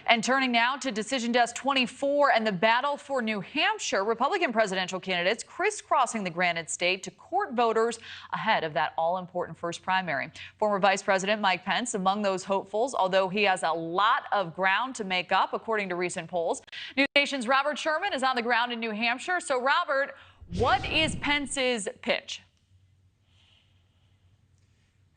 And turning now to Decision Desk 24 and the battle for New Hampshire, Republican presidential candidates crisscrossing the Granite State to court voters ahead of that all-important first primary. Former Vice President Mike Pence among those hopefuls, although he has a lot of ground to make up, according to recent polls. News Nation's Robert Sherman is on the ground in New Hampshire. So, Robert, what is Pence's pitch?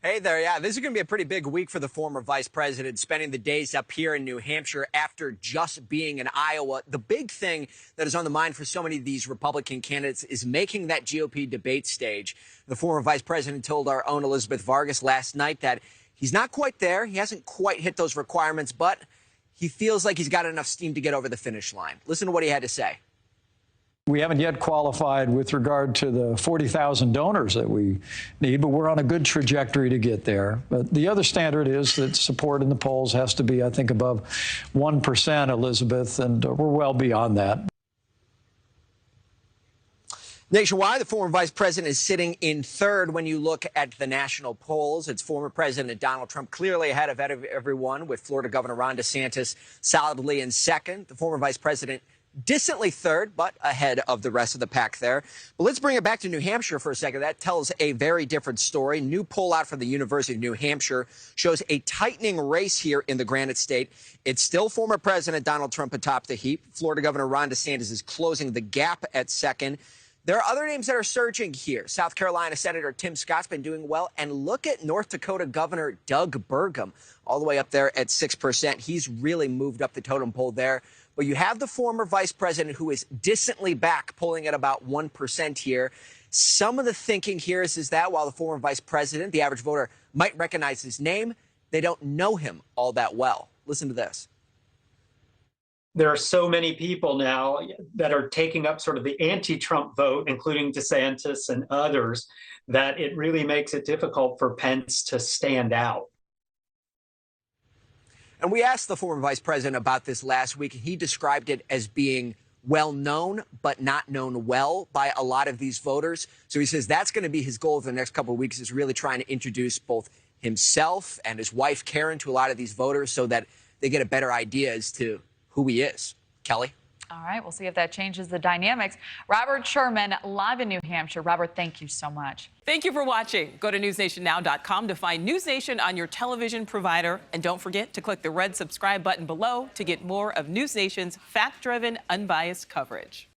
Hey there. Yeah, this is going to be a pretty big week for the former vice president, spending the days up here in New Hampshire after just being in Iowa. The big thing that is on the mind for so many of these Republican candidates is making that GOP debate stage. The former vice president told our own Elizabeth Vargas last night that he's not quite there. He hasn't quite hit those requirements, but he feels like he's got enough steam to get over the finish line. Listen to what he had to say. We haven't yet qualified with regard to the 40,000 donors that we need, but we're on a good trajectory to get there. But the other standard is that support in the polls has to be, I think, above 1%, Elizabeth, and we're well beyond that. Nationwide, the former vice president is sitting in third when you look at the national polls. It's former President Donald Trump clearly ahead of everyone, with Florida Governor Ron DeSantis solidly in second. The former vice president distantly third, but ahead of the rest of the pack there. But let's bring it back to New Hampshire for a second. That tells a very different story. New poll out from the University of New Hampshire shows a tightening race here in the Granite State. It's still former President Donald Trump atop the heap. Florida Governor Ron DeSantis is closing the gap at second. There are other names that are surging here. South Carolina Senator Tim Scott's been doing well. And look at North Dakota Governor Doug Burgum, all the way up there at 6%. He's really moved up the totem pole there. But you have the former vice president who is distantly back, polling at about 1% here. Some of the thinking here is that while the former vice president, the average voter, might recognize his name, they don't know him all that well. Listen to this. There are so many people now that are taking up sort of the anti-Trump vote, including DeSantis and others, that it really makes it difficult for Pence to stand out. And we asked the former vice president about this last week, and he described it as being well known, but not known well by a lot of these voters. So he says that's going to be his goal over the next couple of weeks, is really trying to introduce both himself and his wife, Karen, to a lot of these voters so that they get a better idea as to who he is. Kelly? All right, we'll see if that changes the dynamics. Robert Sherman, live in New Hampshire. Robert, thank you so much. Thank you for watching. Go to newsnationnow.com to find News Nation on your television provider. And don't forget to click the red subscribe button below to get more of News Nation's fact-driven, unbiased coverage.